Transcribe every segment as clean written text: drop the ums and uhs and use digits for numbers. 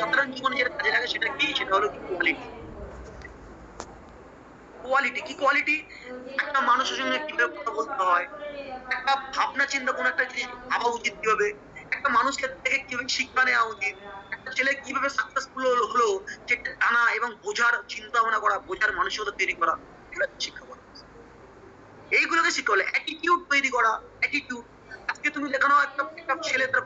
সাধারণ জীবনে যেটা কাজে লাগে সেটা কি, সেটা হলো কি কোয়ালিটি। কোয়ালিটি কি? কোয়ালিটি একটা মানুষের সঙ্গে কিভাবে কথা বলতে হয়, একটা ভাবনা চিন্তা, কোন একটা জিনিস ভাবা উচিত কিভাবে, একটা মানুষকে থেকে কিভাবে শিক্ষা নেওয়া উচিত, একটা ছেলে কিভাবে সাকসেসফুল হলো, সেটা জানা এবং বোঝার চিন্তা ভাবনা করা, বোঝার মানসিকতা তৈরি করা, এগুলো শিক্ষা বলা। এইগুলোকে শিক্ষা বলে। অ্যাটিটিউড তৈরি করা, অ্যাটিটিউড। আজকে তুমি দেখানো একটা একটা ছেলে তার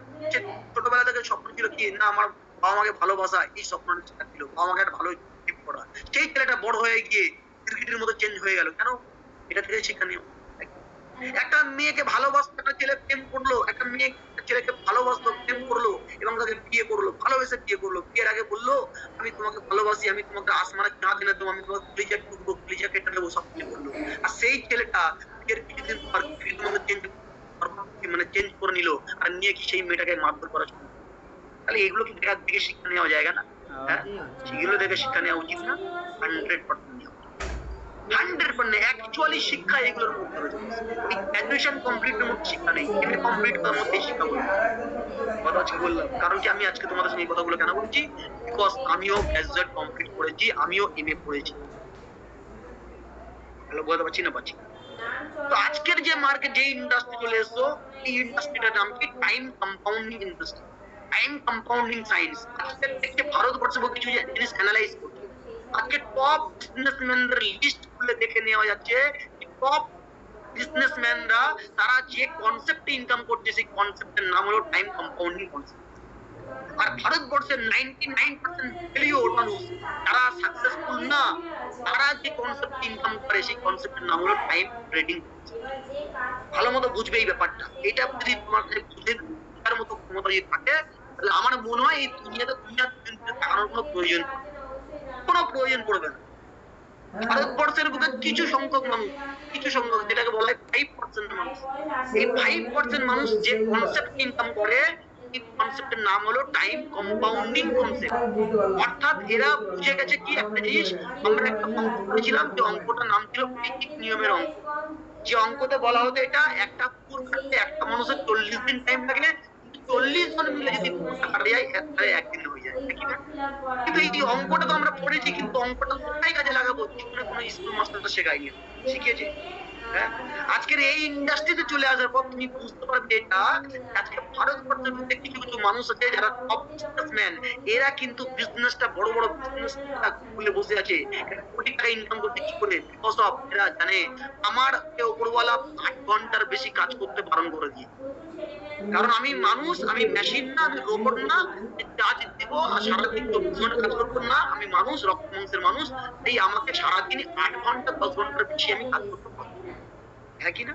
ছোটবেলা থেকে স্বপ্ন ছিল কি না, আমার বাবা মাকে ভালোবাসা, এই স্বপ্নটা ছিল বাবা মাকে একটা ভালো গিফট করা। সেই ছেলেটা বড় হয়ে গিয়ে ক্রিকেটের মতো চেঞ্জ হয়ে গেল কেন? এটা থেকে শিক্ষা নিও। একটা মেয়েকে ভালোবাসতো, একটা ছেলে প্রেম করলো, একটা মেয়ে একটা ছেলেকে ভালোবাসতো, প্রেম করলো এবং তাকে বিয়ে করলো, ভালোবেসে বিয়ে করলো। বিয়ের আগে বললো আমি তোমাকে ভালোবাসি, আমি তোমাকে আসমানে চাঁদ এনে দেবো, আমি তোমাকে কলিজা টুকবো, কলিজা কেটে দেবো, সব কিছু বললো। আর সেই ছেলেটা বিয়ের কিছুদিন পর তোমাকে চেঞ্জ মানে চেঞ্জ করে নিল, আর নিয়ে কি সেই মেয়েটাকে মারধর করা শুরু করলো। তাহলে এগুলো কি দেখার দিকে শিক্ষা নেওয়া জায়গা না? হ্যাঁ, সেগুলো দেখে শিক্ষা নেওয়া উচিত না? 100% নেওয়া। 100% অ্যাকচুয়ালি শিক্ষা এগুলোর মধ্যে রয়েছে। এই গ্র্যাজুয়েশন কমপ্লিটের মধ্যে শিক্ষা নেই, এমএ কমপ্লিট করার মধ্যে শিক্ষা বলবো। কথা আজকে বললাম, কারণ কি আমি আজকে তোমাদের সঙ্গে এই কথাগুলো কেন বলছি? বিকজ আমিও গ্র্যাজুয়েট কমপ্লিট করেছি, আমিও এমএ পড়েছি। হ্যালো, বলতে পারছি না? পাচ্ছি। তো আজকের যে মার্কেট, যে ইন্ডাস্ট্রি চলে এসছো, এই ইন্ডাস্ট্রিটার নাম কি? Time compounding industry, time compounding science. আজকের থেকে ভারতবর্ষে কিছু জিনিস অ্যানালাইজ করছে। আজকে টপ বিজনেসম্যানদের লিস্ট খুলে দেখে নেওয়া যাচ্ছে, টপ বিজনেসম্যানরা তারা যে কনসেপ্টে ইনকাম করছে, সেই কনসেপ্টের নাম হলো টাইম কম্পাউন্ডিং কনসেপ্ট। আর ভারতবর্ষের 99% ফেলিওর মানুষ যারা সাকসেসফুল না, তারা যে কনসেপ্ট ইনকাম করে সেই কনসেপ্টের নাম হলো টাইম ট্রেডিং। ভালো মতো বুঝবে এই ব্যাপারটা। এটা যদি তোমার কাছে বুঝার মতো ক্ষমতা যদি থাকে, তাহলে আমার মনে হয় এই দুনিয়াতে দুনিয়ার তাকানোর কোনো প্রয়োজন পড়বে না। ভারতবর্ষের বুকে কিছু সংখ্যক মানুষ, কিছু সংখ্যক, যেটাকে বলা হয় 5% মানুষ, এই 5% মানুষ যে কনসেপ্ট ইনকাম করে, এই কনসেপ্টের নাম হলো টাইম কম্পাউন্ডিং কনসেপ্ট। অর্থাৎ এরা বুঝে গেছে কি একটা জিনিস, আমরা একটা অঙ্ক করেছিলাম, যে অঙ্কটার নাম ছিল পেকিক নিয়মের অঙ্ক। যে অঙ্কতে বলা হতো এটা একটা কুকুর কাটতে একটা মানুষের 40 দিন টাইম লাগে, 40 জন মিলে যদি কুকুরটা কাটা যায় তাহলে একদিনে হয়ে যায়, নাকি না? কিন্তু এই অঙ্কটা তো আমরা পড়েছি, কিন্তু অঙ্কটা কোথায় কাজে লাগাবো? জীবনে কোনো স্কুল মাস্টার শেখায়নি, শিখিয়েছে? হ্যাঁ, আজকের এই ইন্ডাস্ট্রিতে চলে আসার পর তুমি বুঝতে পারবে এটা। আজকে ভারতবর্ষের মধ্যে কিছু কিছু মানুষ আছে যারা টপ বিজনেসম্যান, এরা কিন্তু বিজনেসটা বড় বড় বিজনেস খুলে বসে আছে, কোটি টাকা ইনকাম করতে কি করে? বিকজ অফ এরা জানে আমার উপরওয়ালা 8 ঘন্টার বেশি কাজ করতে বারণ করে দিয়ে। কারণ আমি মানুষ, আমি মেশিন না, আমি রোবট না, চার্জ দিব আর সারাদিন 24 ঘন্টা কাজ করবো না। আমি মানুষ, রক্ত মাংসের মানুষ, এই আমাকে সারাদিন 8 ঘন্টা 10 ঘন্টার বেশি আমি কাজ করতে পারবো, হ্যাঁ কি না?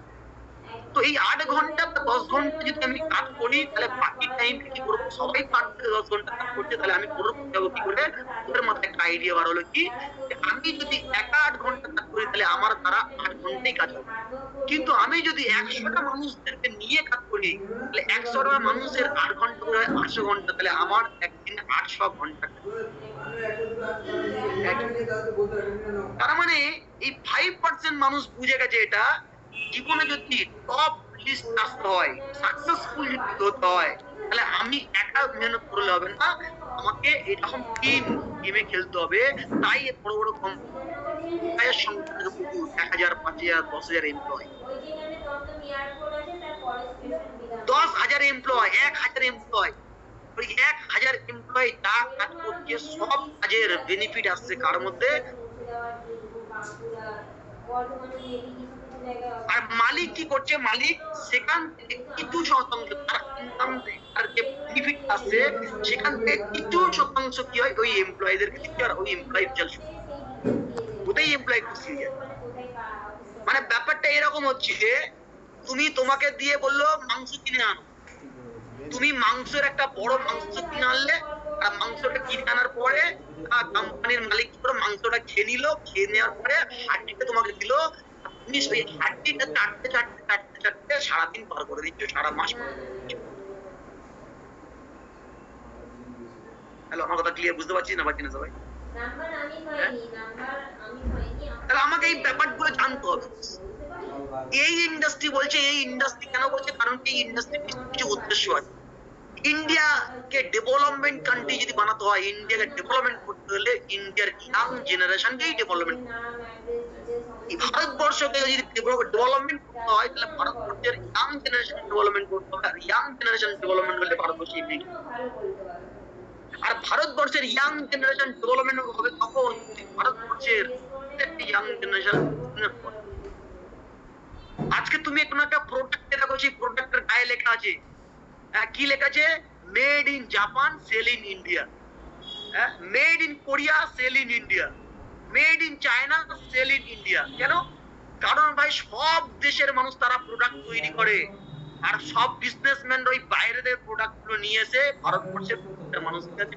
তো এই 8 ঘন্টা বা 10 ঘন্টা যদি আমি কাজ করি, তাহলে বাকি টাইম কি করবো? সবাই 8 থেকে 10 ঘন্টা কাজ করছে, তাহলে আমি করবো যাবো কি করে? ওদের মাথায় একটা আইডিয়া বার হলো কি, আমি যদি একা 8 ঘন্টা কাজ করি, তাহলে আমার দ্বারা 8 ঘন্টাই কাজ হবে। কিন্তু আমি যদি 100টা মানুষদেরকে নিয়ে কাজ করি, তাহলে 100টা মানুষের 8 ঘন্টা করে 800 ঘন্টা, তাহলে আমার একদিনে 800 ঘন্টা। তার মানে এই 5% মানুষ বুঝে গেছে এটা, জীবনে যদি টপ লিস্ট আসতে হয়, সাকসেসফুল যদি হতে হয়, তাহলে আমি একা মেহনত করলে হবে না, আমাকে এরকম টিমে খেলতে হবে। তাই বড় বড় কোম্পানির সংখ্যা থাকে প্রচুর, 1000, 5000, 10,000 এমপ্লয়, 10,000 এমপ্লয়, 1000 এমপ্লয়। ওই 1000 এমপ্লয় যা কাজ করছে, সব কাজের বেনিফিট আসছে কার মধ্যে? আর মালিক কি করছে? মালিক সেখান থেকে কিছু শতাংশ তার ইনকাম, তার যে বেনিফিট আসছে সেখান থেকে কিছু শতাংশ কি হয় ওই এমপ্লয়ীদেরকে দিচ্ছে, আর ওই এমপ্লয়ি ওটাই এমপ্লয়ি খুশি হয়ে যায়। মানে ব্যাপারটা এরকম হচ্ছে যে তোমাকে দিয়ে বললো মাংস কিনে আনো, তুমি মাংসের একটা বড় মাংস কিনে আনলে, আর মাংসটা কিনে আনার পরে কোম্পানির মালিক কি করে মাংসটা খেয়ে নিল, খেয়ে নেওয়ার পরে হাড্ডিটা তোমাকে দিল, তুমি সেই হাড্ডিটা চাটতে চাটতে চাটতে চাটতে সারাদিন পার করে দিচ্ছ, সারা মাস পার করে দিচ্ছ। হ্যালো, আমার কথা ক্লিয়ার বুঝতে পারছি না? পারছি না সবাই? তাহলে আমাকে এই ব্যাপারগুলো জানতে হবে। এই ইন্ডাস্ট্রি বলছে, এই ইন্ডাস্ট্রি কেন বলছে? কারণ এই ইন্ডাস্ট্রি কিছু উদ্দেশ্য আছে। ইন্ডিয়াকে ডেভেলপমেন্ট কান্ট্রি যদি বানাতে হয়, ইন্ডিয়াকে ডেভেলপমেন্ট করতে হলে ইন্ডিয়ার ইয়াং জেনারেশনকেই ডেভেলপমেন্ট, ভারতবর্ষকে যদি ডেভেলপমেন্ট করতে হয় তাহলে ভারতবর্ষের ইয়াং জেনারেশন ডেভেলপমেন্ট করতে হবে, আর ইয়াং জেনারেশন ডেভেলপমেন্ট হলে ভারতবর্ষে এমনি। আর ভারতবর্ষের ইয়াং জেনারেশন ডেভেলপমেন্ট হবে তখন ভারতবর্ষের ইয়াং জেনারেশন। আজকে তুমি কোনো একটা প্রোডাক্ট দেখো, সেই প্রোডাক্টের গায়ে লেখা আছে, কি লেখা আছে? Made in Japan, sell in India. Made in Korea, sell in India. Made in China, sell in India. কেন? কারণ ভাই সব দেশের মানুষ তারা প্রোডাক্ট তৈরি করে, আর সব বিজনেসম্যান ওই বাইরের প্রোডাক্ট গুলো নিয়ে এসে ভারতবর্ষের প্রত্যেকটা মানুষের কাছে।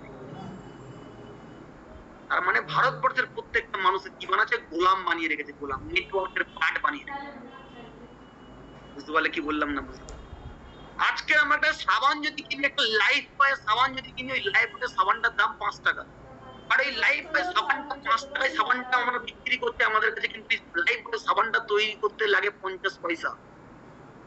তার মানে ভারতবর্ষের প্রত্যেকটা মানুষের কি বানাচ্ছে? গোলাম বানিয়ে রেখেছে, গোলাম, নেটওয়ার্কের পার্ট বানিয়ে রেখেছে। বুঝতে পারলে কি বললাম না? বুঝতে আজকে আমরা একটা সাবান যদি কিনি, একটা লাইফ বয় সাবান যদি কিনি, ওই লাইফ বয় সাবানটার দাম 5 টাকা, আর ওই লাইফ বয় সাবানটা 5 টাকায় সাবানটা আমরা বিক্রি করতে আমাদের কাছে, কিন্তু লাইফ বয় সাবানটা তৈরি করতে লাগে 50 পয়সা।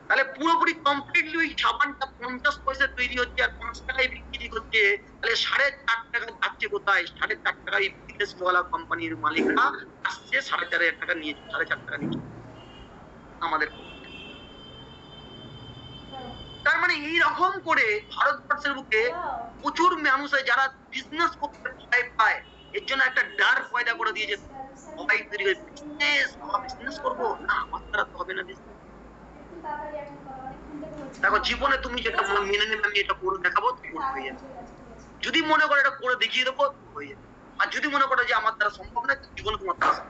তাহলে পুরোপুরি কমপ্লিটলি ওই সাবানটা 50 পয়সা তৈরি হচ্ছে আর 5 টাকায় বিক্রি করছে, তাহলে 4.5 টাকা যাচ্ছে কোথায়? 4.5 টাকায় বিদেশওয়ালা কোম্পানির মালিকরা আসছে, 4.5 টাকা নিয়েছে, 4.5 টাকা নিয়েছে আমাদের। তার মানে এইরকম করে ভারতবর্ষের বুকে প্রচুর মানুষ যারা বিজনেস করতে ভয় পায়, এর জন্য একটা ডার পয়দা করে দিয়েছে। সবাই তৈরি করে বিজনেস করবো না, আমার দ্বারা তো হবে না বিজনেস। দেখো জীবনে তুমি যেটা মেনে নেবে, আমি এটা করে দেখাবো, হয়ে যাবে। যদি মনে করো এটা করে দেখিয়ে দেবো, হয়ে যাবে। আর যদি মনে করো যে আমার দ্বারা সম্ভব না, জীবনে তোমার দ্বারা।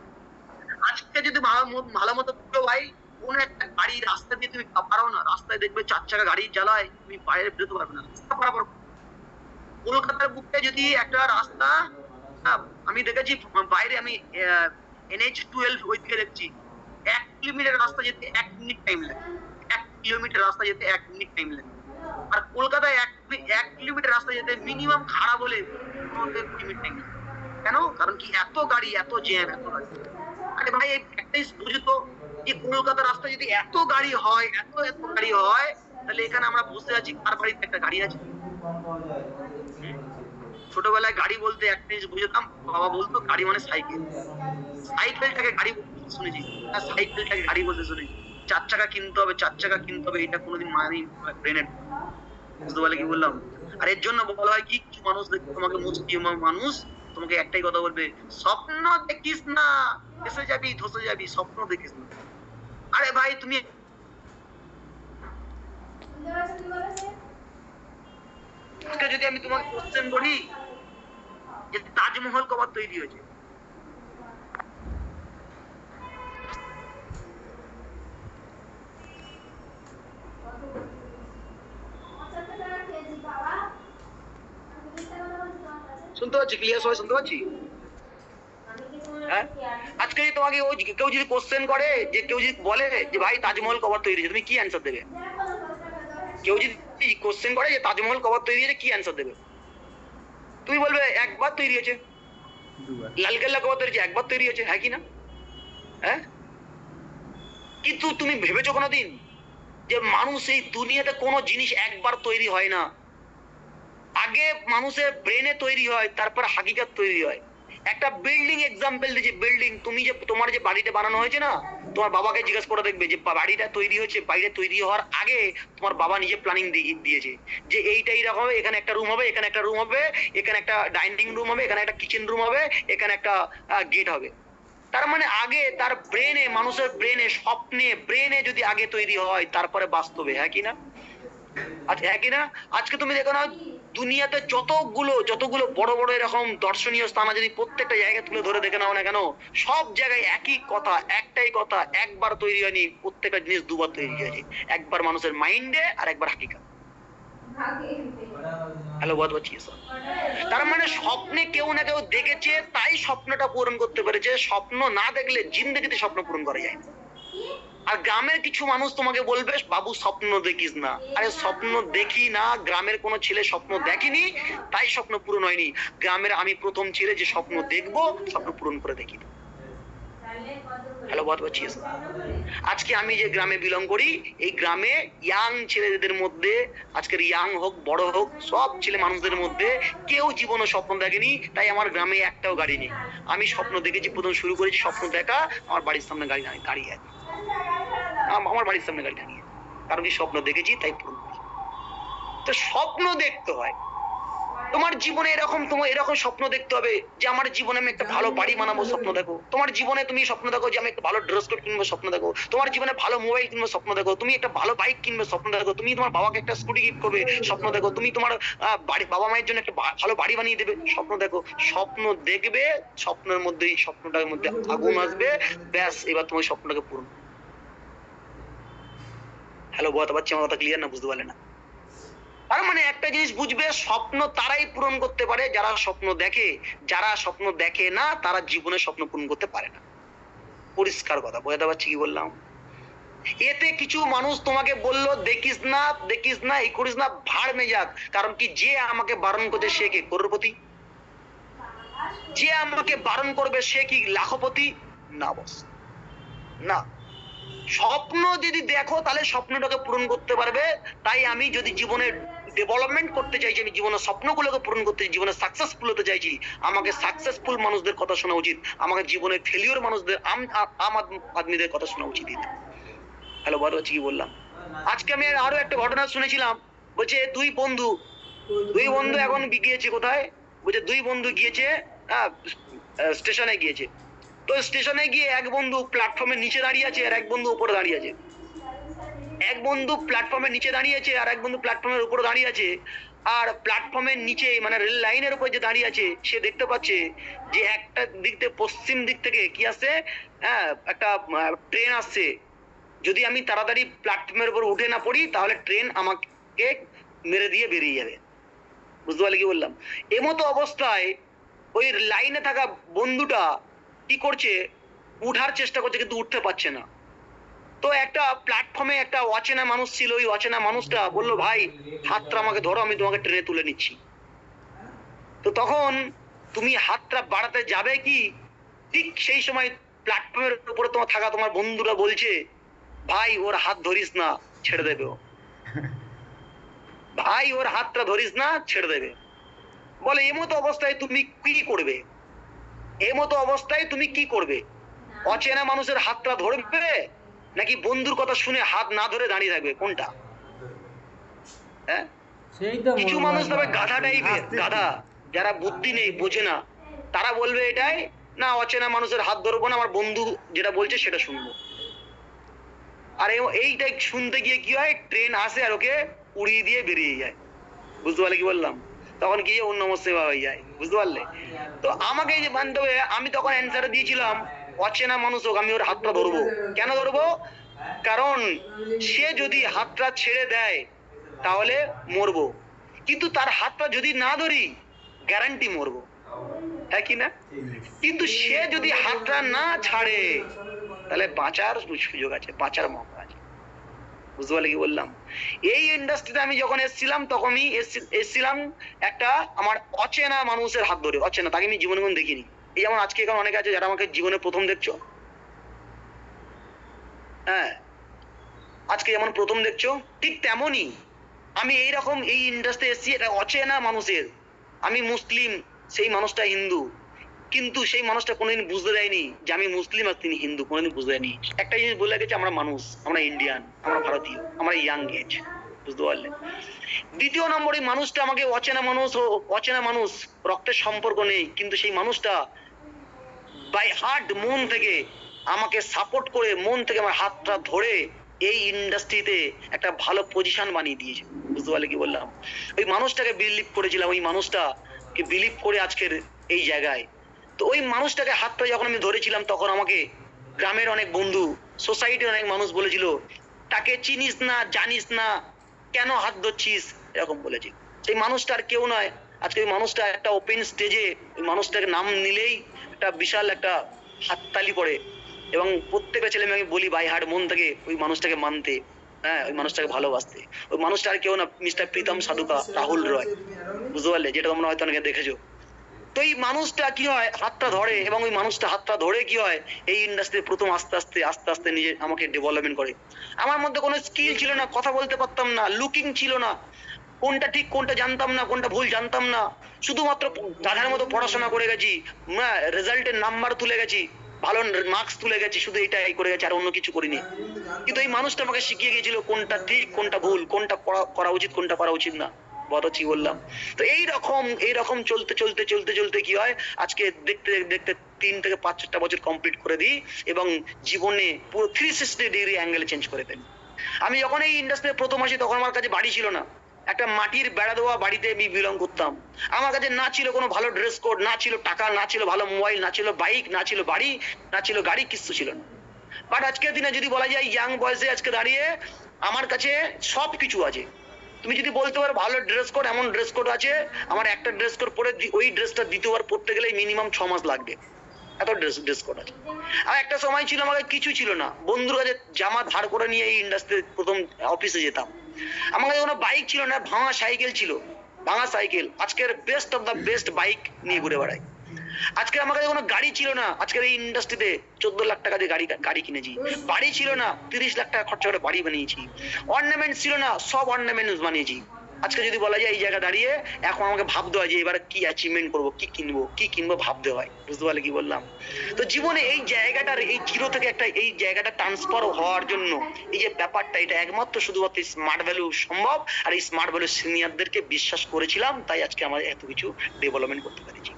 আজকে যদি ভালো মতো ভাই কোন একটা গাড়ি রাস্তা দিয়ে তুমি পারো না, রাস্তায় দেখবে 4 চাকা গাড়ি চালায়, তুমি বাইরে বেরোতে পারবে না রাস্তা পারাবার। কলকাতার বুকে যদি একটা রাস্তা, আমি দেখেছি বাইরে, আমি NH12 ওইদিকে দেখছি 1 কিলোমিটার রাস্তা যেতে 1 মিনিট টাইম লাগে, 1 কিলোমিটার রাস্তা যেতে 1 মিনিট টাইম লাগে। আর কলকাতায় 1 কিলোমিটার রাস্তা যেতে মিনিমাম খারাপ হলে 20 মিনিট টাইম লাগে। কেন? কারণ কি এত গাড়ি, এত জ্যাম, এত গাড়ি। আরে ভাই একটাই বুঝি তো, যে কলকাতা রাস্তা যদি এত গাড়ি হয়, এত গাড়ি হয়, তাহলে এখানে আমরা বসে আছি, কার বাড়িতে একটা গাড়ি আছে? ছোটবেলায় গাড়ি বলতে একটা জিনিস বুঝতাম, বাবা বলতো গাড়ি মানে সাইকেল, সাইকেলটাকে গাড়ি বলতে শুনেছি, সাইকেলটাকে গাড়ি বলতে শুনেছি। 4 চাকা কিনতে হবে, 4 চাকা কিনতে হবে, এটা কোনোদিন মানি ব্রেনে। বুঝতে পারলে কি বললাম? আর এর জন্য বলা হয় কি, কিছু মানুষ দেখবে তোমাকে, মুসলিম মানুষ তোমাকে একটাই কথা বলবে, স্বপ্ন দেখিস না, এসে যাবি, ধসে যাবি, স্বপ্ন দেখিস না। আরে ভাই তুমি আজকে যদি আমি তোমাকে কোশ্চেন করি যে তাজমহল কবে তৈরি হয়েছে, শুনতে পাচ্ছি? ক্লিয়ার সবাই শুনতে পাচ্ছি? হ্যাঁ, আজকে তোমাকে কেউ যদি কোশ্চেন করে, যে কেউ যদি বলে যে ভাই তাজমহল কবে তৈরি হয়েছে, তুমি কি অ্যান্সার দেবে? কেউ যদি কোশ্চেন করে যে তাজমহল কবে তৈরি হয়েছে, কি অ্যান্সার দেবে? তুমি বলবে একবার তৈরি হয়েছে। লালকেল্লা কবে তৈরি হয়েছে? একবার তৈরি হয়েছে, হ্যাঁ কি না? হ্যাঁ, কিন্তু তুমি ভেবেছো কোনোদিন যে মানুষ এই দুনিয়াতে কোনো জিনিস একবার তৈরি হয় না, আগে মানুষের ব্রেনে তৈরি হয়, তারপর হাকিকাত তৈরি হয়। একটা বিল্ডিং এক্সাম্পল দিয়েছি, বিল্ডিং, তুমি যে তোমার যে বাড়িটা বানানো হয়েছে না, তোমার বাবাকে জিজ্ঞেস করে দেখবে যে বাড়িটা তৈরি হয়েছে, বাড়িটা তৈরি হওয়ার আগে তোমার বাবা নিজে প্ল্যানিং দিয়েছে যে এইটা এইরকম হবে, এখানে একটা রুম হবে, এখানে একটা রুম হবে, এখানে একটা ডাইনিং রুম হবে, এখানে একটা কিচেন রুম হবে, এখানে একটা গেট হবে। তার মানে আগে তার ব্রেনে, মানুষের ব্রেনে, স্বপ্নে, ব্রেনে যদি আগে তৈরি হয়, তারপরে বাস্তবে, হ্যাঁ কিনা? আচ্ছা, হ্যাঁ কিনা? আজকে তুমি দেখো না, দুনিয়াতে যতগুলো বড় বড় এরকম দর্শনীয় স্থান যদি প্রত্যেকটা জায়গায় তুলে ধরে দেখে নাও না কেন, সব জায়গায় একই কথা, একটাই কথা, একবার তৈরি হয়নি, প্রত্যেকটা জিনিস দুবার তৈরি হয়েছে। একবার মানুষের মাইন্ডে, আর একবার হাকিকাত। হ্যালো, বহুত বলছি। তার মানে স্বপ্নে কেউ না কেউ দেখেছে, তাই স্বপ্নটা পূরণ করতে পেরেছে। স্বপ্ন না দেখলে জিন্দেগিতে স্বপ্ন পূরণ করা যায় না। আর গ্রামের কিছু মানুষ তোমাকে বলবে বাবু স্বপ্ন দেখিস না। আরে স্বপ্ন দেখি না, গ্রামের কোনো ছেলে স্বপ্ন দেখেনি, তাই স্বপ্ন পূরণ হয়নি। গ্রামের আমি প্রথম ছেলে যে স্বপ্ন দেখবো, স্বপ্ন পূরণ করে দেখি। হ্যালো, বহুত বলছি। আজকে আমি যে গ্রামে বিলং করি, এই গ্রামে ইয়াং ছেলেদের মধ্যে, আজকের ইয়াং হোক বড় হোক, সব ছেলে মানুষদের মধ্যে কেউ জীবনে স্বপ্ন দেখেনি। তাই আমার গ্রামে একটাও গাড়ি নেই। আমি স্বপ্ন দেখেছি, প্রথম শুরু করেছি স্বপ্ন দেখা, আমার বাড়ির সামনে গাড়ি দাঁড়িয়ে আছে। আমার বাড়ির সামনে গাড়ি দাঁড়িয়ে আছে, কারণ কি স্বপ্ন দেখেছি তাই পূরণ করেছি। তো স্বপ্ন দেখতে হয়। তোমার জীবনে তোমার এরকম স্বপ্ন দেখতে হবে যে আমার জীবনে আমি একটা ভালো বাড়ি বানাবো, স্বপ্ন দেখো। তোমার জীবনে তুমি স্বপ্ন দেখো যে আমি একটা ভালো ড্রেস কোড কিনবো, স্বপ্ন দেখো। তোমার জীবনে ভালো মোবাইল কিনবো, স্বপ্ন দেখো। তুমি একটা ভালো বাইক কিনবে, স্বপ্ন দেখো। তুমি তোমার বাবাকে একটা স্কুটি গিফট করবে, স্বপ্ন দেখো। তুমি তোমার বাবা মায়ের জন্য একটা ভালো বাড়ি বানিয়ে দেবে, স্বপ্ন দেখো। স্বপ্ন দেখবে, স্বপ্নের মধ্যেই স্বপ্নটার মধ্যে আগুন আসবে, ব্যাস এবার তোমার স্বপ্নটাকে পূরণ। হ্যালো, বলতে পারছি আমার কথা ক্লিয়ার না? বুঝতে পারলে না? তার মানে একটা জিনিস বুঝবে, স্বপ্ন তারাই পূরণ করতে পারে যারা স্বপ্ন দেখে। যারা স্বপ্ন দেখে না তারা জীবনে স্বপ্ন পূরণ করতে পারে না। পরিষ্কার কথা, বোঝাতে পারছি কি বললাম? এতে কিছু মানুষ তোমাকে বললো দেখিস না, দেখিস না, এই করিস না, ভাড় মে যাক। কারণ কি, যে আমাকে বারণ করছে সে কি করোড়পতি? যে আমাকে বারণ করবে সে কি লাখপতি? না বস, না। স্বপ্ন যদি দেখো তাহলে স্বপ্নটাকে পূরণ করতে পারবে। তাই আমি যদি জীবনে ডেভেলপমেন্ট করতে চাইছি, আমি জীবনের স্বপ্নগুলোকে পূরণ করতে চাই, জীবনে সাকসেসফুল হতে চাইছি, আমাকে সাকসেসফুল মানুষদের কথা শোনা উচিত। আমাকে জীবনে ফেলিওর মানুষদের, আম আদমিদের কথা শোনা উচিত। হ্যালো, বড় হচ্ছে কি বললাম? আজকে আমি আরো একটা ঘটনা শুনেছিলাম। বলছে দুই বন্ধু এখন গিয়েছে কোথায়? বলছে দুই বন্ধু গিয়েছে স্টেশনে গিয়েছে। তো স্টেশনে গিয়ে এক বন্ধু প্ল্যাটফর্মের নিচে দাঁড়িয়ে আছে আর এক বন্ধু উপরে দাঁড়িয়ে আছে। এক বন্ধু প্ল্যাটফর্মের নিচে দাঁড়িয়ে আছে আর এক বন্ধু প্ল্যাটফর্মের উপরে দাঁড়িয়ে আছে। আর প্ল্যাটফর্মের নিচে মানে রেল লাইনের উপর যে দাঁড়িয়ে আছে সে দেখতে পাচ্ছে যে একটা দিক থেকে, পশ্চিম দিক থেকে কি আসছে, একটা ট্রেন আসছে। যদি আমি তাড়াতাড়ি প্ল্যাটফর্মের উপর উঠে না পড়ি তাহলে ট্রেন আমাকে মেরে দিয়ে বেরিয়ে যাবে। বুঝতে পারলে কি বললাম? এমতো অবস্থায় ওই লাইনে থাকা বন্ধুটা কি করছে, উঠার চেষ্টা করছে কিন্তু উঠতে পারছে না। তো একটা প্ল্যাটফর্মে একটা অচেনা মানুষ ছিল, ওই অচেনা মানুষটা বললো, ভাই হাতটা আমাকে ধরো, আমি তোমাকে ট্রেনে তুলে নিচ্ছি। তো তখন তুমি হাতটা বাড়াতে যাবে কি, ঠিক সেই সময় প্ল্যাটফর্মের উপরে তোমার থাকা তোমার বন্ধুরা বলছে, ভাই ওর হাত ধরিস না, ছেড়ে দেবে ও। ভাই ওর হাতটা ধরিস না, ছেড়ে দেবে। বলে এমতো অবস্থায় তুমি কি করবে? এমতো অবস্থায় তুমি কি করবে? অচেনা মানুষের হাতটা ধরবে নাকি বন্ধুর কথা শুনে হাত না ধরে দাঁড়িয়ে থাকবে? কোনটা? হ্যাঁ, কিছু মানুষ তবে গাধা টাইপের, গাধা যারা বুদ্ধি নেই, বোঝে না, তারা বলবে এটাই, না অচেনা মানুষের হাত ধরবো না, আমার বন্ধু যেটা বলছে সেটা শুনবো। আর এইটাই শুনতে গিয়ে কি হয়, ট্রেন আসে আর ওকে উড়িয়ে দিয়ে বেরিয়ে যায়। বুঝতে পারলে কি বললাম? তখন কি অন্য সেবা হয়ে যায়। বুঝতে পারলে? তো আমাকে যে মানতে হবে, আমি তখন অ্যান্সার দিয়েছিলাম, অচেনা মানুষ হোক আমি ওর হাতটা ধরবো। কেন ধরবো? কারণ সে যদি হাতটা ছেড়ে দেয় তাহলে মরবো, কিন্তু তার হাতটা যদি না ধরি গ্যারান্টি মরবো। হ্যাঁ কি না? কিন্তু সে যদি হাতটা না ছাড়ে তাহলে বাঁচার সুযোগ আছে, বাঁচার মৌকা আছে। বুঝতে পারলে কি বললাম? এই ইন্ডাস্ট্রিতে আমি যখন এসেছিলাম তখনই এসেছিলাম একটা আমার অচেনা মানুষের হাত ধরে। অচেনা, তাকে আমি জীবনে কোন দেখিনি। এই যেমন আজকে এখন অনেকে আছে যারা আমাকে জীবনে প্রথম দেখছো, হ্যাঁ আজকে যেমন প্রথম দেখছো, ঠিক তেমনই আমি এইরকম এই ইন্ডাস্ট্রি এসেছি এটা অচেনা মানুষের। আমি মুসলিম, সেই মানুষটা হিন্দু, কিন্তু সেই মানুষটা কোনোদিন বুঝতে দেয়নি যে আমি মুসলিম আর তিনি হিন্দু, কোনোদিন বুঝতে দেয়নি। একটা জিনিস বলে গেছে, আমরা মানুষ, আমরা ইন্ডিয়ান, আমরা ভারতীয়, আমরা ইয়াং এজ। বুঝতে পারলে? দ্বিতীয় নম্বর, এই মানুষটা আমাকে অচেনা মানুষ, অচেনা মানুষ, রক্তের সম্পর্ক নেই, কিন্তু সেই মানুষটা বাই হার্ট, মন থেকে আমাকে সাপোর্ট করে, মন থেকে আমার হাতটা ধরে এই ইন্ডাস্ট্রিতে একটা ভালো পজিশন বানিয়ে দিয়েছে। বুঝতে পারলে কি বললাম? ওই মানুষটাকে বিলিভ করেছিলাম, ওই মানুষটাকে বিলিভ করে আজকের এই জায়গায়। তো ওই মানুষটাকে হাতটা যখন আমি ধরেছিলাম তখন আমাকে গ্রামের অনেক বন্ধু, সোসাইটির অনেক মানুষ বলেছিল, তাকে চিনিস না, জানিস না, কেন হাত ধরছিস, এরকম বলেছে। সেই মানুষটা আর কেউ নয়, আজকে ওই মানুষটা একটা ওপেন স্টেজে, ওই মানুষটাকে নাম নিলেই একটা বিশাল একটা হাততালি পড়ে, এবং প্রত্যেকটা ছেলে মেয়েকে বলি বাই হার্ট, মন থেকে ওই মানুষটাকে মানতে, হ্যাঁ ওই মানুষটাকে ভালোবাসতে। ওই মানুষটা আর কেউ না, মিস্টার প্রীতম সাধুকা, রাহুল রয়। বুঝতে পারলে? যেটা তোমরা হয়তো অনেকে দেখেছো। তো এই মানুষটা কি হয় হাতটা ধরে, এবং ওই মানুষটা হাতটা ধরে কি হয় এই ইন্ডাস্ট্রি প্রথম আস্তে আস্তে নিজে আমাকে ডেভেলপমেন্ট করে। আমার মধ্যে কোনো স্কিল ছিল না, কথা বলতে পারতাম না, লুকিং ছিল না, কোনটা ঠিক কোনটা জানতাম না, কোনটা ভুল জানতাম না, শুধুমাত্র গাধার মতো পড়াশোনা করে গেছি, রেজাল্টের নাম্বার তুলে গেছি, ভালো মার্কস তুলে গেছি, শুধু এটাই করে গেছি, আর অন্য কিছু করিনি। কিন্তু এই মানুষটা আমাকে শিখিয়ে গিয়েছিল কোনটা ঠিক কোনটা ভুল, কোনটা করা উচিত কোনটা করা উচিত না। বলছি বললাম। তো এইরকম চলতে কি হয়, আজকে দেখতে দেখতে 3 থেকে 5-4টা বছর কমপ্লিট করে দিই এবং জীবনে পুরো 360 ডিগ্রি অ্যাঙ্গেল চেঞ্জ করে ফেলি। আমি যখন এই ইন্ডাস্ট্রিতে প্রথম আসি তখন আমার কাছে বাড়ি ছিল না, একটা মাটির বেড়া দেওয়া বাড়িতে আমি বিলং করতাম। আমার কাছে না ছিল কোনো ভালো ড্রেস কোড, না ছিল টাকা, না ছিল ভালো মোবাইল, না ছিল বাইক, না ছিল বাড়ি, না ছিল গাড়ি, কিচ্ছু ছিল না। বাট আজকের দিনে যদি বলা যায় ইয়াং বয়সে আজকে দাঁড়িয়ে আমার কাছে সব কিছু আছে। তুমি যদি বলতে পারো ভালো ড্রেস কোড, এমন ড্রেস কোড আছে, আমার একটা ড্রেস কোড পরে ওই ড্রেসটা দ্বিতীয়বার পরতে গেলে মিনিমাম 6 মাস লাগবে, এত ড্রেস কোড আছে। আর একটা সময় ছিল আমাকে কিছু ছিল না, বন্ধুর কাছে জামা ধার করে নিয়ে এই ইন্ডাস্ট্রি প্রথম অফিসে যেতাম। আমার কাছে কোনো বাইক ছিল না, ভাঙা সাইকেল ছিল, ভাঙা সাইকেল। আজকের best of the best bike নিয়ে ঘুরে বেড়াই। আজকে আমার কাছে কোনো গাড়ি ছিল না, আজকের এই ইন্ডাস্ট্রিতে 14 লাখ টাকা দিয়ে গাড়ি কিনেছি। বাড়ি ছিল না, 30 লাখ টাকা খরচা করে বাড়ি বানিয়েছি। অর্নামেন্ট ছিল না, সব অর্নামেন্টস বানিয়েছি। আজকে যদি বলা যায় এই জায়গা দাঁড়িয়ে এখন আমাকে ভাবতে হয় যে এবার কি অ্যাচিভমেন্ট করবো, কি কিনবো ভাবতে হয়। বুঝতে পারলে কি বললাম? তো জীবনে এই জায়গাটার, এই জিরো থেকে একটা এই জায়গাটা ট্রান্সফার হওয়ার জন্য এই যে ব্যাপারটা, এটা একমাত্র শুধুমাত্র স্মার্ট ভ্যালু সম্ভব। আর এই স্মার্ট ভ্যালু সিনিয়রদেরকে বিশ্বাস করেছিলাম, তাই আজকে আমার এত কিছু ডেভেলপমেন্ট করতে পেরেছি।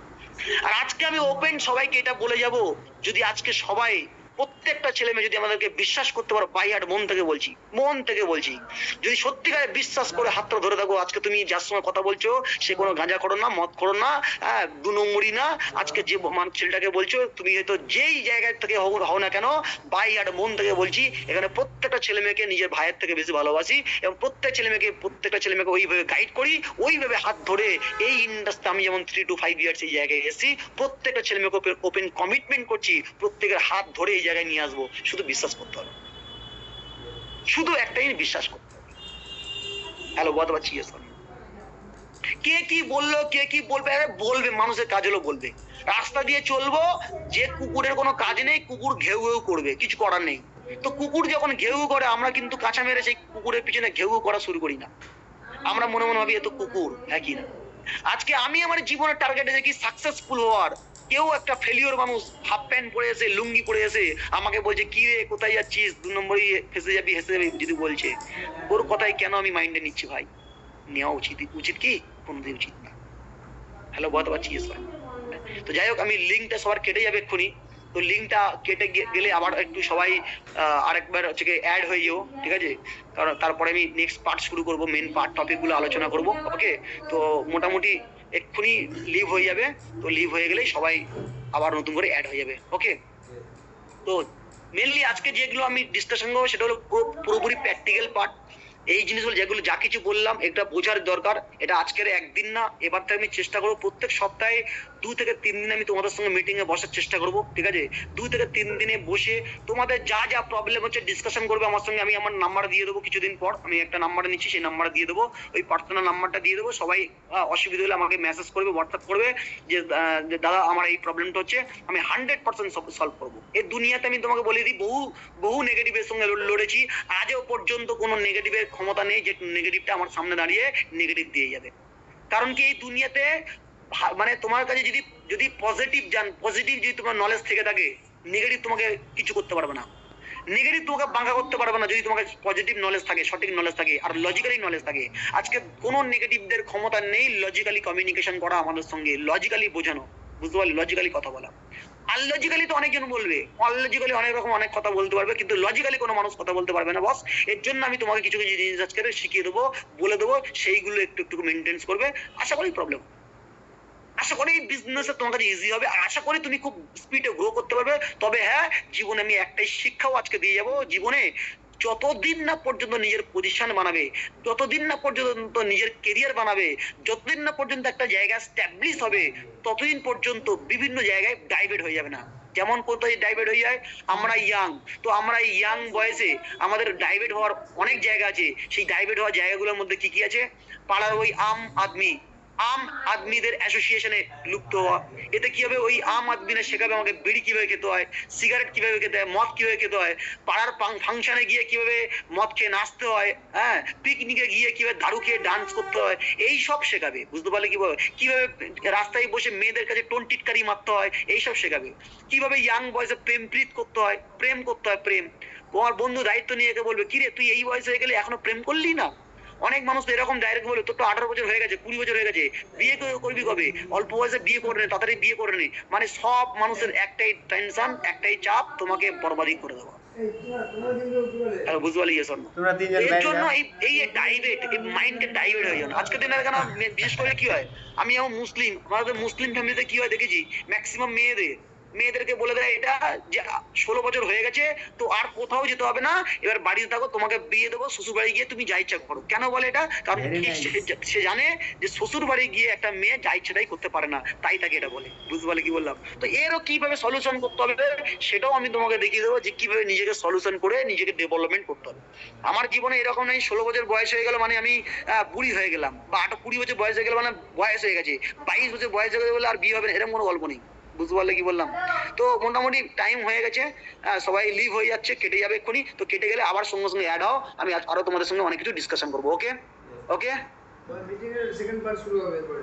আর আজকে আমি ওপেন সবাইকে এটা বলে যাব, যদি আজকে সবাই প্রত্যেকটা ছেলে মেয়ে যদি আমাদেরকে বিশ্বাস করতে পারো, বাই হার্ট মন থেকে বলছি, যদি সত্যিকারে বিশ্বাস করে হাতটা ধরে থাকো, আজকে তুমি যার সঙ্গে কথা বলছো সে কোনো গাঁজা করো না, মদ করো না, 2 নম্বরই না, আজকে যে ছেলেটাকে বলছো তুমি হয়তো যেই জায়গায় থেকে হও না কেন, বাই হার্ট মন থেকে বলছি, এখানে প্রত্যেকটা ছেলে মেয়েকে নিজের ভাইয়ের থেকে বেশি ভালোবাসি এবং প্রত্যেকটা ছেলে মেয়েকে ওইভাবে গাইড করি, ওইভাবে হাত ধরে এই ইন্ডাস্ট্রি আমি যেমন 3 to 5 ইয়ার্স এই জায়গায় এসেছি, প্রত্যেকটা ছেলে মেয়েকে ওপেন কমিটমেন্ট করছি, প্রত্যেকের হাত ধরে এই জায়গায় নিয়ে আসবো। শুধু বিশ্বাস করতে হবে, শুধু একটাই বিশ্বাস করতে হবে। হ্যালো, বলতে পারছি? কে কি বললো, কে কি বলবে, বলবে, মানুষের কাজ হলো বলবে। রাস্তা দিয়ে চলবো, যে কুকুরের কোনো কাজ নেই, কুকুর ঘেউ ঘেউ করবে, কিছু করার নেই। তো কুকুর যখন ঘেউ করে, আমরা কিন্তু কাঁচা মেরে সেই কুকুরের পিছনে ঘেউ করা শুরু করি না। আমরা মনে মনে ভাবি এ তো কুকুর, হ্যাঁ কি না? আজকে আমি আমার জীবনের টার্গেটে দেখি সাকসেসফুল হওয়ার। কেউ একটা ফেলিওর মানুষ হাফ প্যান্ট পরে এসে, লুঙ্গি পরে এসে আমাকে বলছে কি রে কোথায় যাচ্ছিস, 2 নম্বরই ফেসে যাবি, হেসে যাবি যদি বলছে, ওর কথাই কেন আমি মাইন্ডে নিচ্ছি ভাই? নেওয়া উচিত কি? কোনোদিন উচিত না। হ্যালো, বলতে পারছি? তো যাই হোক, আমি লিঙ্কটা সবার কেটে যাবে এক্ষুনি। তো লিঙ্কটা কেটে গেলে আবার একটু সবাই আরেকবার হচ্ছে অ্যাড হয়ে যাও, ঠিক আছে? কারণ তারপরে আমি নেক্সট পার্ট শুরু করবো, মেন পার্ট টপিক গুলো আলোচনা করবো। ওকে, তো মোটামুটি এক্ষুনি লিভ হয়ে যাবে। তো লিভ হয়ে গেলেই সবাই আবার নতুন করে অ্যাড হয়ে যাবে। ওকে, তো মেনলি আজকে যেগুলো আমি ডিসকাশন করবো সেটা হলো পুরোপুরি প্র্যাকটিক্যাল পার্ট। এই জিনিসগুলো যেগুলো যা কিছু বললাম এটা বোঝার দরকার। এটা আজকের একদিন না, এবার থেকে আমি চেষ্টা করবো প্রত্যেক সপ্তাহে 2 থেকে 3 দিন আমি তোমাদের সঙ্গে মিটিং এ বসার চেষ্টা করবো, ঠিক আছে? 2 থেকে 3 দিনে বসে তোমাদের যা যা প্রবলেম হচ্ছে ডিসকাশন করবে আমার সঙ্গে। আমি আমার নাম্বার দিয়ে দেবো, কিছুদিন পর আমি একটা নাম্বার নিচ্ছি, সেই নাম্বার দিয়ে দেবো, ওই পার্সোনাল নাম্বারটা দিয়ে দেবো। সবাই অসুবিধা হলে আমাকে মেসেজ করবে, হোয়াটসঅ্যাপ করবে যে দাদা আমার এই প্রবলেমটা হচ্ছে, আমি 100% সলভ করবো। এই দুনিয়াতে আমি তোমাকে বলে দিই, বহু নেগেটিভের সঙ্গে লড়েছি, আজও পর্যন্ত কোনো নেগেটিভের ক্ষমতা নেই যে নেগেটিভটা আমার সামনে দাঁড়িয়ে নেগেটিভ দিয়ে যাবে। কারণ কি, এই দুনিয়াতে মানে তোমার কাছে যদি পজিটিভ যদি তোমার নলেজ থেকে থাকে, নেগেটিভ তোমাকে কিছু করতে পারবে না। নেগেটিভ তোমাকে বাঁকা করতে পারবে না যদি তোমাকে পজিটিভ নলেজ থাকে, সঠিক নলেজ থাকে, আর লজিক্যালি নলেজ থাকে। আজকে কোনো নেগেটিভদের ক্ষমতা নেই লজিক্যালি কমিউনিকেশন করা আমাদের সঙ্গে, লজিক্যালি বোঝানো, বুঝতে পারলে? লজিক্যালি কথা বলা। আনলজিক্যালি তো অনেকজন বলবে, অনলজিক্যালি অনেক রকম অনেক কথা বলতে পারবে, কিন্তু লজিক্যালি কোনো মানুষ কথা বলতে পারবে না বস। এর জন্য আমি তোমাকে কিছু কিছু জিনিস আজকে শিখিয়ে দেবো, বলে দেবো, সেইগুলো একটু একটু মেনটেন করবে। আশা করি আশা করি বিজনেসে তোমার কাছে ইজি হবে, আশা করি তুমি খুব স্পিডে গ্রো করতে পারবে। তবে হ্যাঁ, জীবনে আমি একটাই শিক্ষাও আজকে দিয়ে যাবো, জীবনে যতদিন না পর্যন্ত নিজের পজিশন বানাবে, যতদিন না পর্যন্ত নিজের কেরিয়ার বানাবে, যতদিন না পর্যন্ত একটা জায়গা স্ট্যাবলিশ হবে, ততদিন পর্যন্ত বিভিন্ন জায়গায় ডাইভার্ট হয়ে যাবে না। যেমন কোথায় ডাইভার্ট হয়ে যায়, আমরা ইয়াং, তো আমরা এই ইয়াং বয়সে আমাদের ডাইভার্ট হওয়ার অনেক জায়গা আছে। সেই ডাইভার্ট হওয়ার জায়গাগুলোর মধ্যে কি কি আছে? পাড়ার ওই আম আদমি, আম আদমিদের অ্যাসোসিয়েশনে যুক্ত হওয়া। এতে কি হবে, ওই আম আদমিরা শেখাবে আমাকে বিড়ি কিভাবে খেতে হয়, সিগারেট কিভাবে খেতে হয়, মদ কিভাবে খেতে হয়, পাড়ার ফাংশনে গিয়ে কিভাবে মদ খেয়ে নাচতে হয়, হ্যাঁ, পিকনিকে গিয়ে কিভাবে দারু খেয়ে ডান্স করতে হয়, এই সব শেখাবে। বুঝতে পারলে? কিভাবে কিভাবে রাস্তায় বসে মেয়েদের কাছে টোন টিটকারি মারতে হয়, এই সব শেখাবে। কিভাবে ইয়াং বয়সে প্রেম প্রীত করতে হয়, প্রেম করতে হয়, প্রেম। তোমার বন্ধু দায়িত্ব নিয়ে একে বলবে, কিরে তুই এই বয়সে হয়ে গেলে এখনো প্রেম করলি না? অনেক মানুষ তো এরকম ডাইরেক্ট বলে, তোর তো 18 বছর হয়ে গেছে, 20 বছর হয়ে গেছে, বিয়ে করবি কবে? অল্প বয়সে বিয়ে করে নে, তাড়াতাড়ি বিয়ে করে নে। মানে সব মানুষের একটাই টেনশন, একটাই চাপ, তোমাকে বরবাদি করে দেওয়া। বুঝতে পারলি? এর জন্য এই ডাইভেট, এই মাইন্ডকে ডাইভেট হয়ে যান আজকের দিনে। কেন বিশেষ করে কি হয়, আমি যেমন মুসলিম, আমাদের মুসলিম ফ্যামিলিতে কি হয় দেখেছি, ম্যাক্সিমাম মেয়েদেরকে বলে দেয় এটা যে 16 বছর হয়ে গেছে তো আর কোথাও যেতে হবে না, এবার বাড়িতে থাকো, তোমাকে বিয়ে দেবো, শ্বশুর বাড়ি গিয়ে তুমি যা ইচ্ছা করো। কেন বলে এটা? কারণ সে জানে যে শ্বশুর বাড়ি গিয়ে একটা মেয়ে যা ইচ্ছাটাই করতে পারে না, তাই তাকে এটা বলে। বুঝতে পারলে কি বললাম? তো এরও কিভাবে সলিউশন করতে হবে সেটাও আমি তোমাকে দেখিয়ে দেবো, যে কিভাবে নিজেকে সলিউশন করে নিজেকে ডেভেলপমেন্ট করতে হবে। আমার জীবনে এরকম নেই 16 বছর বয়স হয়ে গেল মানে আমি বুড়ি হয়ে গেলাম, বা 20 বছর বয়স হয়ে গেল মানে বয়স হয়ে গেছে, 22 বছর বয়স হয়ে গেলে বলে আর বিয়ে হবে না, এরকম কোনো গল্প নেই। বুঝতে পারলে কি বললাম? তো মোটামুটি টাইম হয়ে গেছে, সবাই লিভ হয়ে যাচ্ছে, কেটে যাবে এক্ষুনি। তো কেটে গেলে আবার সঙ্গে সঙ্গে অ্যাড হও, আমি আরো তোমাদের সঙ্গে অনেক কিছু ডিসকাশন করবো। ওকে ওকে। মিটিং এর সেকেন্ড পার্ট শুরু হবে এরপরে।